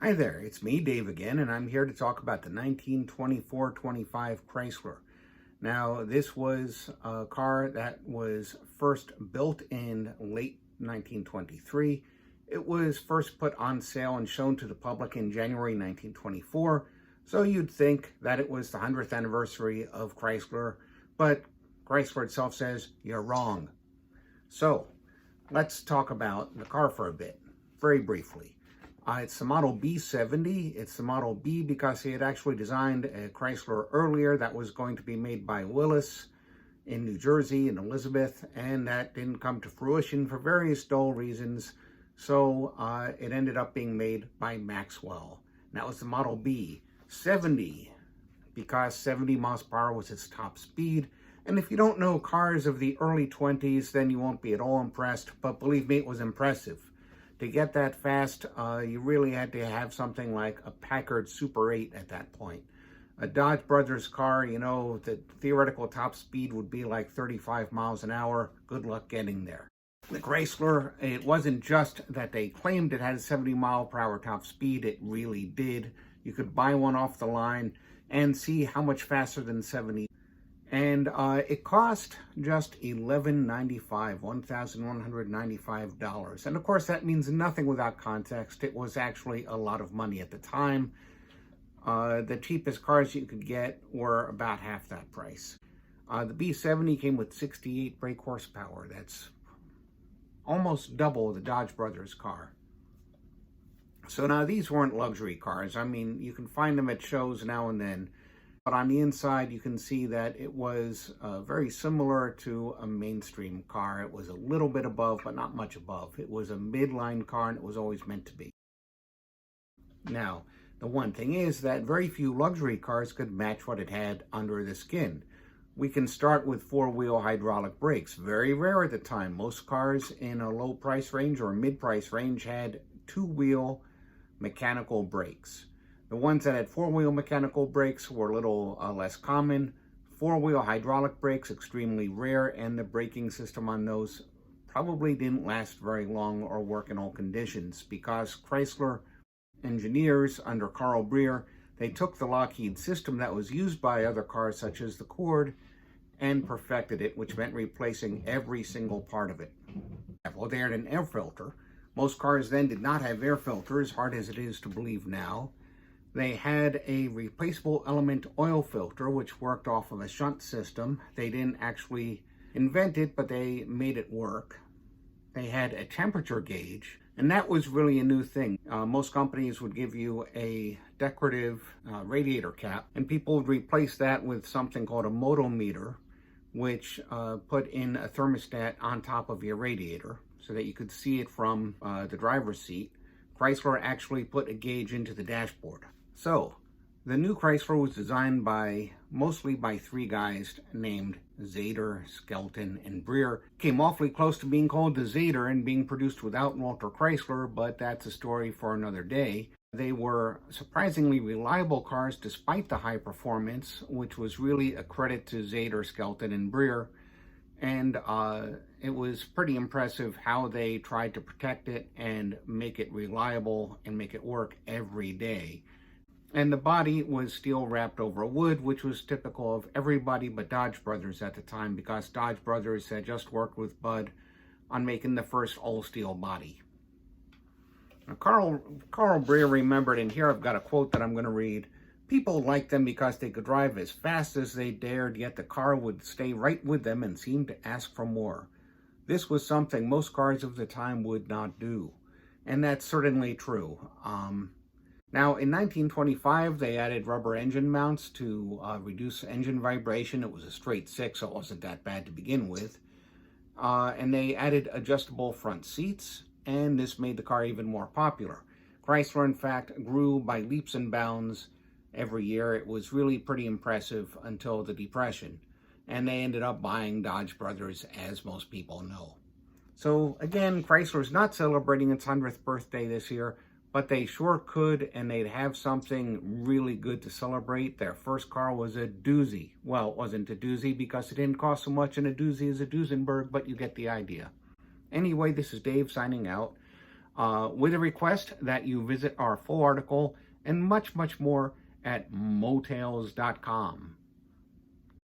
Hi there, it's me, Dave again, and I'm here to talk about the 1924-25 Chrysler. Now, this was a car that was first built in late 1923. It was first put on sale and shown to the public in January 1924, so you'd think that it was the 100th anniversary of Chrysler, but Chrysler itself says you're wrong. So, let's talk about the car for a bit, very briefly. It's the model B70. It's the model B because he had actually designed a Chrysler earlier that was going to be made by Willis in New Jersey in Elizabeth, and that didn't come to fruition for various dull reasons, so it ended up being made by Maxwell. And that was the model B70 because 70 miles per hour was its top speed. And if you don't know cars of the early 20s, then you won't be at all impressed, but believe me, it was impressive. To get that fast, you really had to have something like a Packard Super 8 at that point. A Dodge Brothers car, you know, the theoretical top speed would be like 35 miles an hour. Good luck getting there. The Chrysler, it wasn't just that they claimed it had a 70 mile per hour top speed, it really did. You could buy one off the line and see how much faster than 70. And it cost just $1,195. And of course, that means nothing without context. It was actually a lot of money at the time. The cheapest cars you could get were about half that price. The B70 came with 68 brake horsepower. That's almost double the Dodge Brothers car. So now these weren't luxury cars. I mean, you can find them at shows now and then. But on the inside, you can see that it was very similar to a mainstream car. It was a little bit above, but not much above. It was a midline car, and it was always meant to be. Now, the one thing is that very few luxury cars could match what it had under the skin. We can start with four-wheel hydraulic brakes. Very rare at the time. Most cars in a low price range or mid-price range had two-wheel mechanical brakes. The ones that had four-wheel mechanical brakes were a little less common. Four-wheel hydraulic brakes, extremely rare, and the braking system on those probably didn't last very long or work in all conditions because Chrysler engineers under Carl Breer, they took the Lockheed system that was used by other cars such as the Cord and perfected it, which meant replacing every single part of it. Well, they had an air filter. Most cars then did not have air filters, hard as it is to believe now. They had a replaceable element oil filter, which worked off of a shunt system. They didn't actually invent it, but they made it work. They had a temperature gauge, and that was really a new thing. Most companies would give you a decorative radiator cap, and people would replace that with something called a motometer, which put in a thermostat on top of your radiator so that you could see it from the driver's seat. Chrysler actually put a gauge into the dashboard. So, the new Chrysler was designed mostly by three guys named Zader, Skelton, and Breer. Came awfully close to being called the Zader and being produced without Walter Chrysler, but that's a story for another day. They were surprisingly reliable cars despite the high performance, which was really a credit to Zader, Skelton, and Breer. And it was pretty impressive how they tried to protect it and make it reliable and make it work every day. And the body was steel wrapped over wood, which was typical of everybody but Dodge Brothers at the time because Dodge Brothers had just worked with Bud on making the first all-steel body. Now, Carl Breer remembered, and here I've got a quote that I'm going to read. People liked them because they could drive as fast as they dared, yet the car would stay right with them and seem to ask for more. This was something most cars of the time would not do. And that's certainly true. Now, in 1925, they added rubber engine mounts to reduce engine vibration. It was a straight six, so it wasn't that bad to begin with. And they added adjustable front seats, and this made the car even more popular. Chrysler, in fact, grew by leaps and bounds every year. It was really pretty impressive until the Depression. And they ended up buying Dodge Brothers, as most people know. So, again, Chrysler's not celebrating its 100th birthday this year, but they sure could, and they'd have something really good to celebrate. Their first car was a doozy. Well, it wasn't a doozy because it didn't cost so much, and a doozy is a Duesenberg, but you get the idea. Anyway, this is Dave signing out. with a request that you visit our full article and much, much more at motels.com.